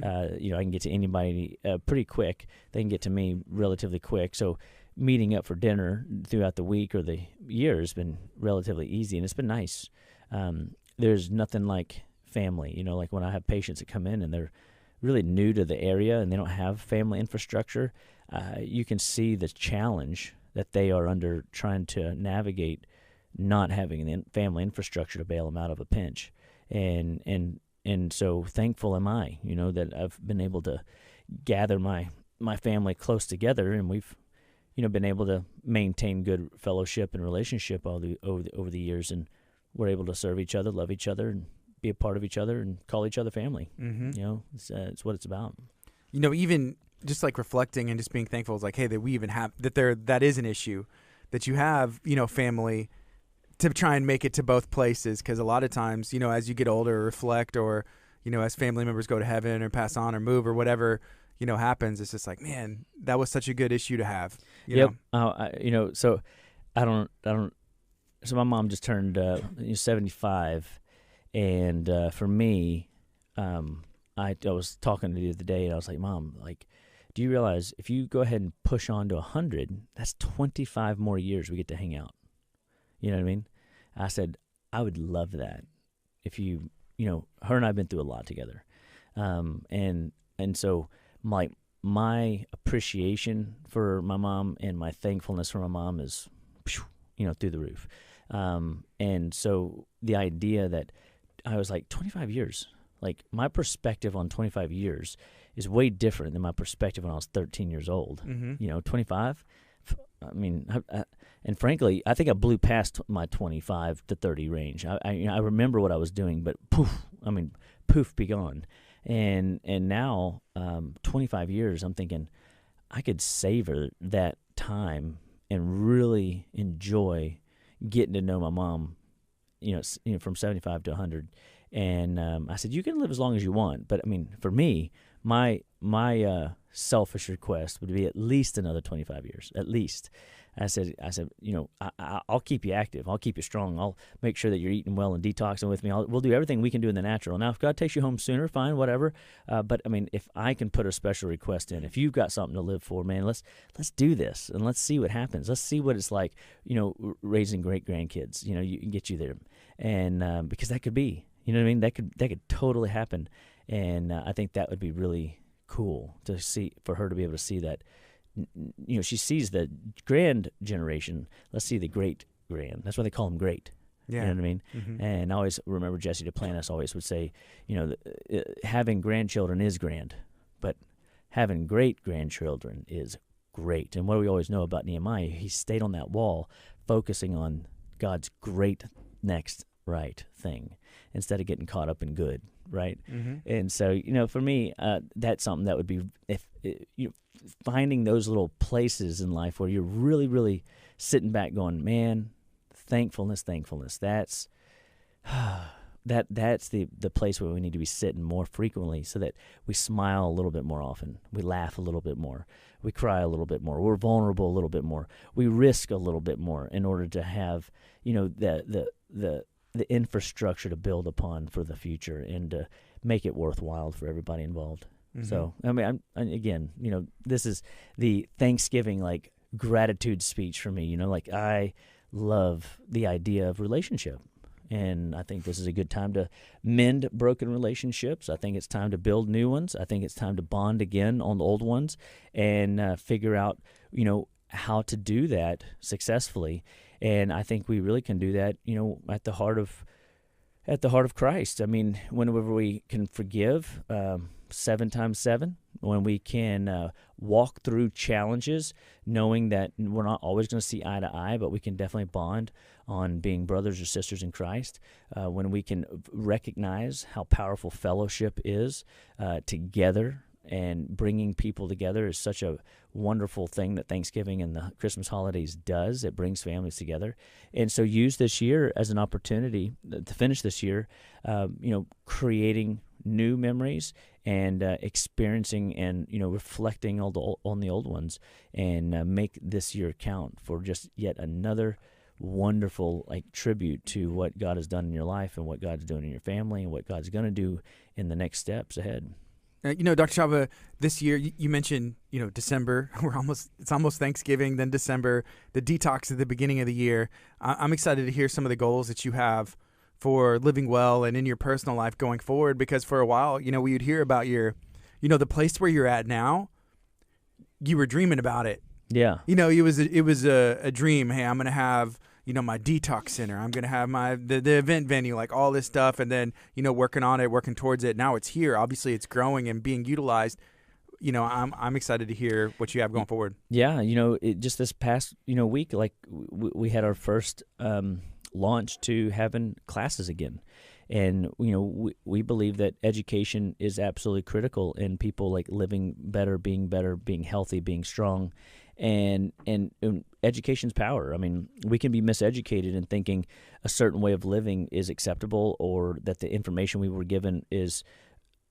I can get to anybody pretty quick. They can get to me relatively quick. So meeting up for dinner throughout the week or the year has been relatively easy, and it's been nice. There's nothing like family, like when I have patients that come in and they're really new to the area and they don't have family infrastructure, you can see the challenge that they are under trying to navigate not having the family infrastructure to bail them out of a pinch. And so thankful am I, that I've been able to gather my family close together, and we've, been able to maintain good fellowship and relationship over the years, and we're able to serve each other, love each other, and be a part of each other and call each other family. Mm-hmm. It's what it's about. Even just like reflecting and just being thankful is like, hey, that we even have that is an issue, that you have, family to try and make it to both places. Because a lot of times, as you get older or reflect, or, as family members go to heaven or pass on or move or whatever, happens, it's just like, man, that was such a good issue to have. Yep. So I don't, so my mom just turned 75. And for me, I was talking to you the other day, and I was like, Mom, do you realize if you go ahead and push on to 100, that's 25 more years we get to hang out? You know what I mean? I said, I would love that if you, her and I have been through a lot together. And so my appreciation for my mom and my thankfulness for my mom is, through the roof. And so the idea that I was like, 25 years, like my perspective on 25 years is way different than my perspective when I was 13 years old. Mm-hmm. 25, and frankly, I think I blew past my 25 to 30 range. I remember what I was doing, but poof, be gone. And now, 25 years, I'm thinking I could savor that time and really enjoy getting to know my mom, from 75 to 100. And I said, you can live as long as you want. But, for me, my selfish request would be at least another 25 years, at least. I said, I'll keep you active. I'll keep you strong. I'll make sure that you're eating well and detoxing with me. We'll do everything we can do in the natural. Now, if God takes you home sooner, fine, whatever. But if I can put a special request in, if you've got something to live for, man, let's do this and let's see what happens. Let's see what it's like, raising great grandkids. You can get you there, and because that could be, that could totally happen. And I think that would be really cool to see, for her to be able to see that. She sees the grand generation. Let's see the great grand. That's why they call them great. Yeah. You know what I mean? Mm-hmm. And I always remember Jesse Duplantis always would say, having grandchildren is grand, but having great-grandchildren is great. And what do we always know about Nehemiah? He stayed on that wall focusing on God's great next right thing instead of getting caught up in good, right? Mm-hmm. And so, for me, that's something that would be finding those little places in life where you're really, really sitting back going, man, thankfulness. That's that's the place where we need to be sitting more frequently, so that we smile a little bit more often, we laugh a little bit more, we cry a little bit more, we're vulnerable a little bit more, we risk a little bit more in order to have the infrastructure to build upon for the future and to make it worthwhile for everybody involved. Mm-hmm. So I mean, again, this is the Thanksgiving gratitude speech for me. I love the idea of relationship. And I think this is a good time to mend broken relationships. I think it's time to build new ones. I think it's time to bond again on the old ones and figure out, how to do that successfully. And I think we really can do that, at the heart of Christ. I mean, whenever we can forgive 7 times 7, when we can walk through challenges, knowing that we're not always going to see eye to eye, but we can definitely bond on being brothers or sisters in Christ, when we can recognize how powerful fellowship is together, and bringing people together is such a wonderful thing that Thanksgiving and the Christmas holidays does. It brings families together. And so use this year as an opportunity to finish this year, creating new memories and experiencing and reflecting on the old ones, and make this year count for just yet another wonderful tribute to what God has done in your life and what God's doing in your family and what God's going to do in the next steps ahead. Dr. Chapa, this year you mentioned, December. It's almost Thanksgiving, then December, the detox at the beginning of the year. I'm excited to hear some of the goals that you have for living well and in your personal life going forward, because for a while, we would hear about your, the place where you're at now, you were dreaming about it. Yeah. It was a dream. Hey, I'm going to have, my detox center. I'm going to have the event venue, all this stuff. And then, working on it, working towards it. Now it's here. Obviously it's growing and being utilized. I'm excited to hear what you have going forward. Yeah. Just this past, week, we had our first, launch to having classes again. And, we believe that education is absolutely critical in people living better, being healthy, being strong. And education's power. I mean, we can be miseducated in thinking a certain way of living is acceptable, or that the information we were given is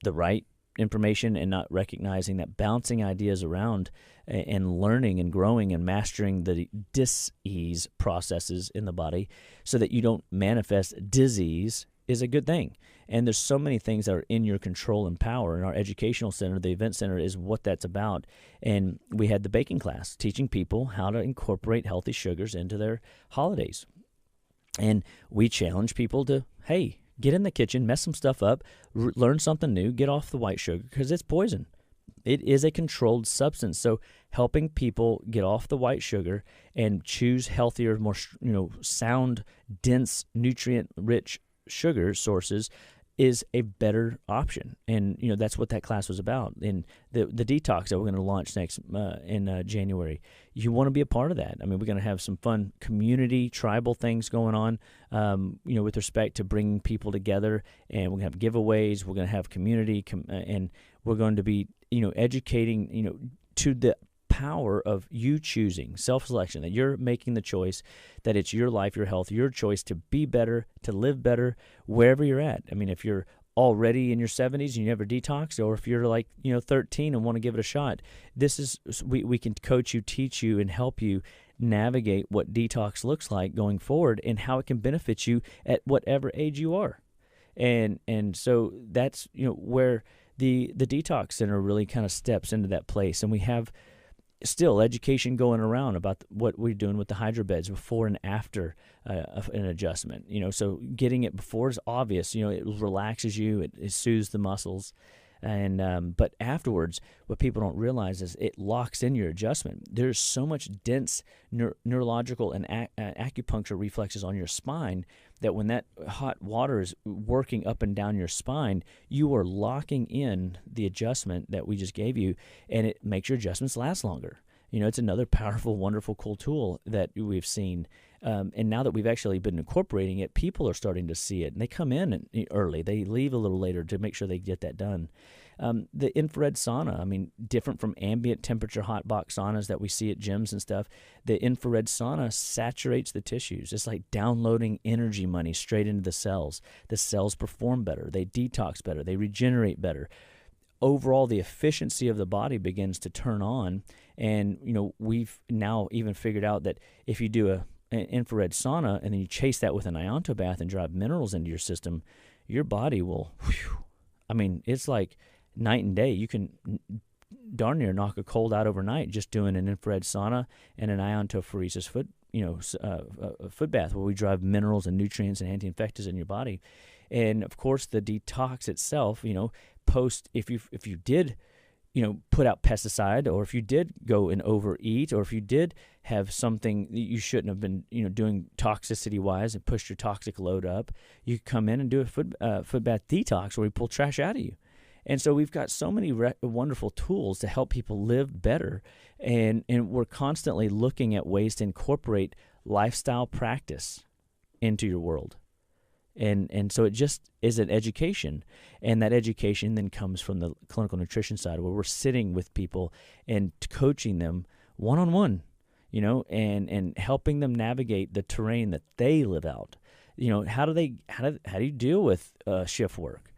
the right information, and not recognizing that bouncing ideas around and learning and growing and mastering the dis-ease processes in the body so that you don't manifest disease is a good thing. And there's so many things that are in your control and power. And our educational center, the event center, is what that's about. And we had the baking class, teaching people how to incorporate healthy sugars into their holidays. And we challenge people to, hey, get in the kitchen, mess some stuff up, learn something new, get off the white sugar, because it's poison. It is a controlled substance. So helping people get off the white sugar and choose healthier, more sound, dense, nutrient-rich sugar sources is a better option. And that's what that class was about. And the detox that we're going to launch next in January, you want to be a part of that. I mean, we're going to have some fun community tribal things going on, with respect to bringing people together. And we're going to have giveaways, we're going to have community, and we're going to be educating to the power of you choosing, self-selection, that you're making the choice, that it's your life, your health, your choice to be better, to live better, wherever you're at. I mean, if you're already in your 70s and you never detoxed, or if you're 13 and want to give it a shot, we can coach you, teach you, and help you navigate what detox looks like going forward and how it can benefit you at whatever age you are. And so that's where the detox center really kind of steps into that place. And we have still education going around about what we're doing with the hydro beds before and after an adjustment. So getting it before is obvious. It relaxes you, it soothes the muscles, and but afterwards, what people don't realize is it locks in your adjustment. There's so much dense neurological and acupuncture reflexes on your spine that when that hot water is working up and down your spine, you are locking in the adjustment that we just gave you, and it makes your adjustments last longer. It's another powerful, wonderful, cool tool that we've seen. And now that we've actually been incorporating it, people are starting to see it. And they come in early. They leave a little later to make sure they get that done. The infrared sauna, different from ambient temperature hot box saunas that we see at gyms and stuff. The infrared sauna saturates the tissues. It's like downloading energy money straight into the cells. The cells perform better. They detox better. They regenerate better. Overall, the efficiency of the body begins to turn on. And, we've now even figured out that if you do an infrared sauna and then you chase that with an ionto bath and drive minerals into your system, your body will, it's like night and day. You can darn near knock a cold out overnight just doing an infrared sauna and an iontophoresis foot bath where we drive minerals and nutrients and anti-infectives in your body. And of course, the detox itself, post if you did put out pesticide, or if you did go and overeat, or if you did have something that you shouldn't have been doing toxicity wise and pushed your toxic load up, you come in and do a foot bath detox where we pull trash out of you. And so we've got so many wonderful tools to help people live better, and we're constantly looking at ways to incorporate lifestyle practice into your world. And so it just is an education, and that education then comes from the clinical nutrition side, where we're sitting with people and coaching them one-on-one, and helping them navigate the terrain that they live out. How do you deal with shift work?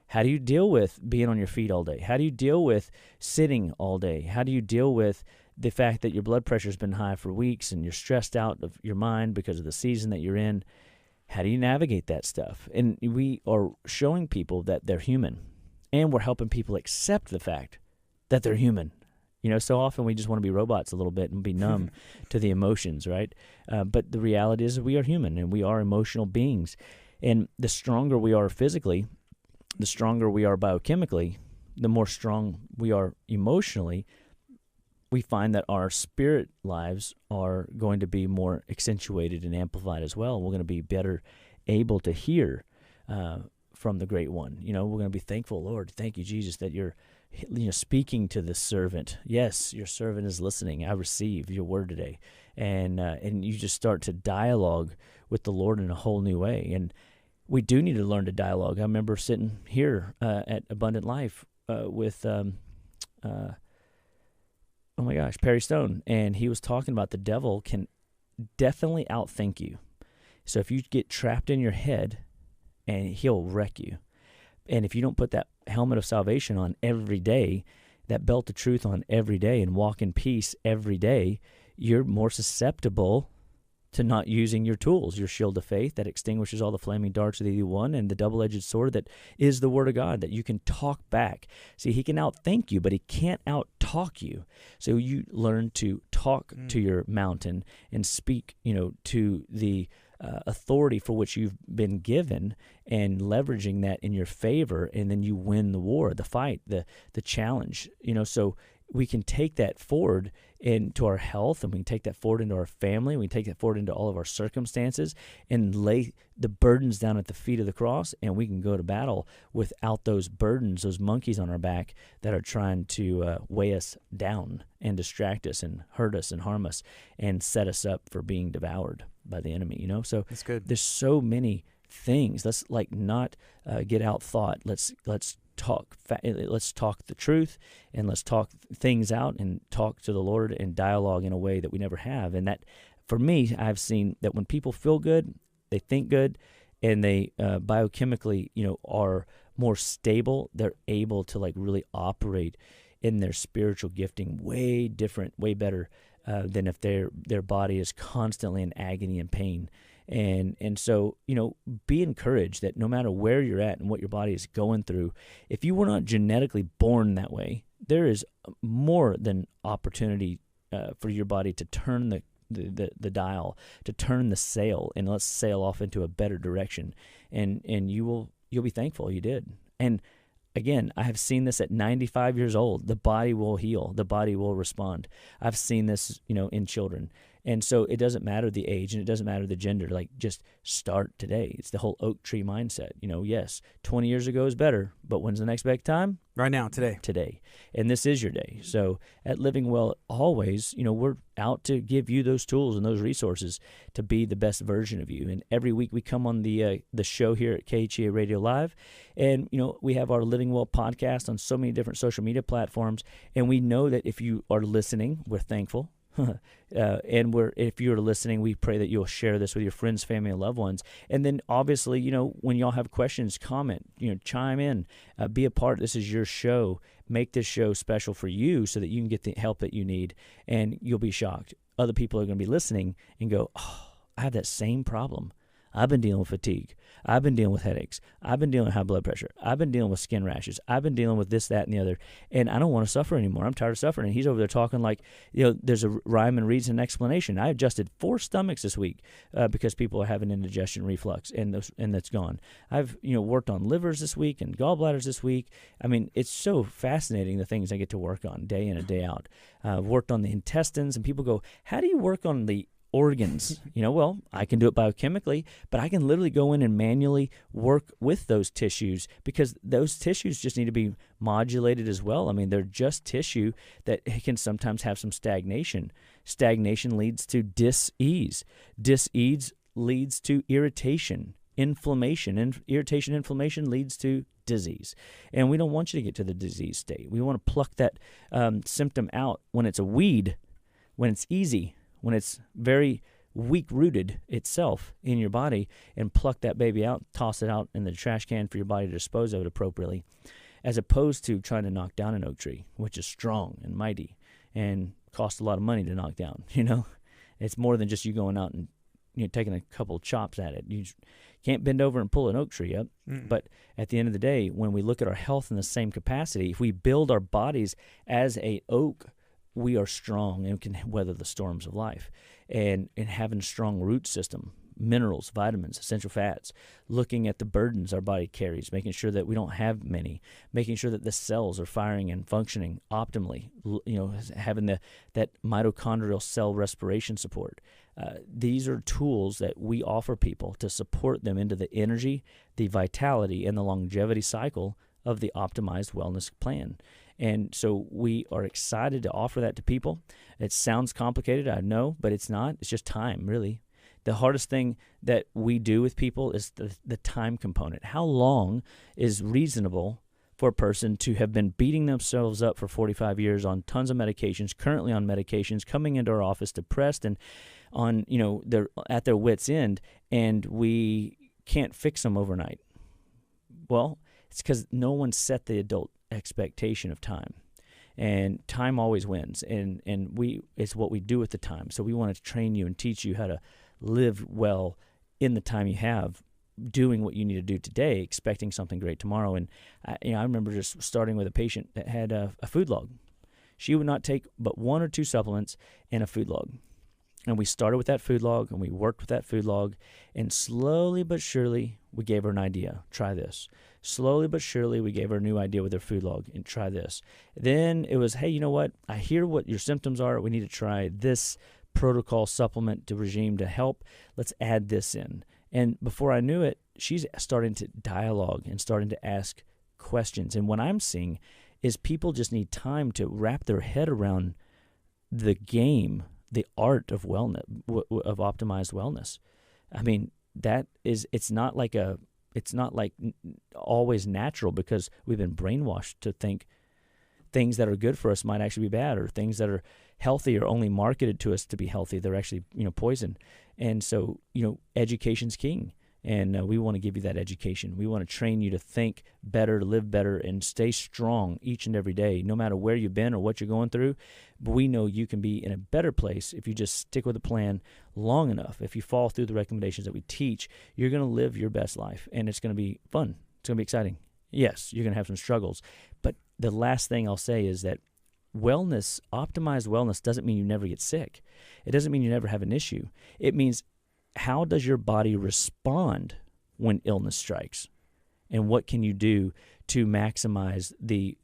How do you deal with being on your feet all day? How do you deal with sitting all day? How do you deal with the fact that your blood pressure's been high for weeks and you're stressed out of your mind because of the season that you're in? How do you navigate that stuff? And we are showing people that they're human, and we're helping people accept the fact that they're human. So often we just want to be robots a little bit and be numb to the emotions, right? But the reality is we are human, and we are emotional beings. And the stronger we are physically, the stronger we are biochemically, the more strong we are emotionally, we find that our spirit lives are going to be more accentuated and amplified as well. We're going to be better able to hear from the Great One. We're going to be thankful, Lord, thank you, Jesus, that you're speaking to the servant. Yes, your servant is listening. I receive your word today. And you just start to dialogue with the Lord in a whole new way. And we do need to learn to dialogue. I remember sitting here at Abundant Life with Perry Stone, and he was talking about the devil can definitely outthink you. So if you get trapped in your head, and he'll wreck you. And if you don't put that helmet of salvation on every day, that belt of truth on every day, and walk in peace every day, you're more susceptible to not using your tools, your shield of faith that extinguishes all the flaming darts of the evil one, and the double-edged sword that is the word of God, that you can talk back. See, he can outthink you, but he can't out-talk you. So you learn to talk to your mountain and speak, to the authority for which you've been given, and leveraging that in your favor, and then you win the war, the fight, the challenge. So we can take that forward into our health, and we can take that forward into our family, and we can take that forward into all of our circumstances, and lay the burdens down at the feet of the cross, and we can go to battle without those burdens, those monkeys on our back that are trying to weigh us down and distract us and hurt us and harm us and set us up for being devoured by the enemy. So that's good. There's so many things. Let's not get out thought. Let's talk the truth, and let's talk things out, and talk to the Lord and dialogue in a way that we never have. And that, for me, I've seen that when people feel good, they think good, and they biochemically, are more stable, they're able to really operate in their spiritual gifting way different, way better than if their body is constantly in agony and pain. And so, be encouraged that no matter where you're at and what your body is going through, if you were not genetically born that way, there is more than opportunity for your body to turn the dial, to turn the sail, and let's sail off into a better direction. And you'll be thankful you did. And again, I have seen this at 95 years old. The body will heal. The body will respond. I've seen this, in children. And so it doesn't matter the age and it doesn't matter the gender. Like, just start today. It's the whole oak tree mindset. Yes, 20 years ago is better, but when's the next best time? Right now, today. Today. And this is your day. So at Living Well Always, we're out to give you those tools and those resources to be the best version of you. And every week we come on the show here at KHEA Radio Live, and we have our Living Well podcast on so many different social media platforms. And we know that if you are listening, we're thankful. And if you're listening, we pray that you'll share this with your friends, family, and loved ones. And then obviously, when y'all have questions, comment, chime in, be a part. This is your show. Make this show special for you so that you can get the help that you need. And you'll be shocked. Other people are going to be listening and go, oh, I have that same problem. I've been dealing with fatigue. I've been dealing with headaches. I've been dealing with high blood pressure. I've been dealing with skin rashes. I've been dealing with this, that, and the other. And I don't want to suffer anymore. I'm tired of suffering. And he's over there talking like, there's a rhyme and reason explanation. I adjusted 4 stomachs this week because people are having indigestion reflux, and that's gone. I've worked on livers this week and gallbladders this week. I mean, it's so fascinating, the things I get to work on day in and day out. I've worked on the intestines, and people go, how do you work on the organs? Well, I can do it biochemically, but I can literally go in and manually work with those tissues, because those tissues just need to be modulated as well. I mean, they're just tissue that can sometimes have some stagnation. Stagnation leads to dis-ease. Dis-ease leads to irritation, inflammation, and irritation, inflammation leads to disease. And we don't want you to get to the disease state. We want to pluck that symptom out when it's a weed, when it's easy, when it's very weak-rooted itself in your body, and pluck that baby out, toss it out in the trash can for your body to dispose of it appropriately, as opposed to trying to knock down an oak tree, which is strong and mighty and costs a lot of money to knock down. It's more than just you going out and taking a couple of chops at it. You can't bend over and pull an oak tree up. But at the end of the day, when we look at our health in the same capacity, if we build our bodies as a oak, we are strong and can weather the storms of life. And having a strong root system, minerals, vitamins, essential fats, looking at the burdens our body carries, making sure that we don't have many, making sure that the cells are firing and functioning optimally, having that mitochondrial cell respiration support. These are tools that we offer people to support them into the energy, the vitality, and the longevity cycle of the optimized wellness plan. And so we are excited to offer that to people. It sounds complicated, I know, but it's not. It's just time, really. The hardest thing that we do with people is the time component. How long is reasonable for a person to have been beating themselves up for 45 years on tons of medications, currently on medications, coming into our office depressed and on, they're at their wits' end, and we can't fix them overnight? Well, it's because no one set the adult expectation of time, and time always wins, and it's what we do with the time. So we want to train you and teach you how to live well in the time you have, doing what you need to do today, expecting something great tomorrow. And I remember just starting with a patient that had a food log. She would not take but 1 or 2 supplements and a food log. And we started with that food log, and we worked with that food log, and slowly but surely we gave her an idea. Try this. Slowly but surely we gave her a new idea with her food log, and try this. Then it was, hey, you know what? I hear what your symptoms are. We need to try this protocol supplement to regime to help. Let's add this in. And before I knew it, she's starting to dialogue and starting to ask questions. And what I'm seeing is people just need time to wrap their head around the game, the art of wellness, of optimized wellness. I mean, it's not like always natural, because we've been brainwashed to think things that are good for us might actually be bad, or things that are healthy are only marketed to us to be healthy. They're actually, poison. And so, education's king. And we want to give you that education. We want to train you to think better, to live better, and stay strong each and every day, no matter where you've been or what you're going through. But we know you can be in a better place if you just stick with the plan long enough. If you follow through the recommendations that we teach, you're going to live your best life, and it's going to be fun. It's going to be exciting. Yes, you're going to have some struggles. But the last thing I'll say is that wellness, optimized wellness, doesn't mean you never get sick. It doesn't mean you never have an issue. It means, how does your body respond when illness strikes? And what can you do to maximize the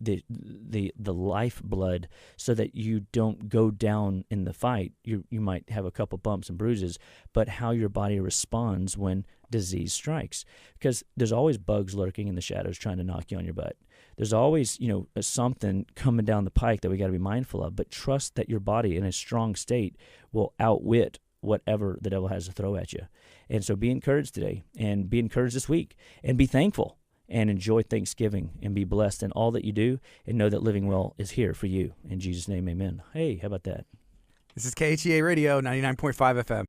lifeblood so that you don't go down in the fight. You might have a couple bumps and bruises, but how your body responds when disease strikes. Because there's always bugs lurking in the shadows trying to knock you on your butt. There's always, something coming down the pike that we got to be mindful of, but trust that your body in a strong state will outwit whatever the devil has to throw at you. And so be encouraged today, and be encouraged this week, and be thankful, and enjoy Thanksgiving, and be blessed in all that you do, and know that living well is here for you. In Jesus' name, amen. Hey, how about that? This is KHEA Radio, 99.5 FM.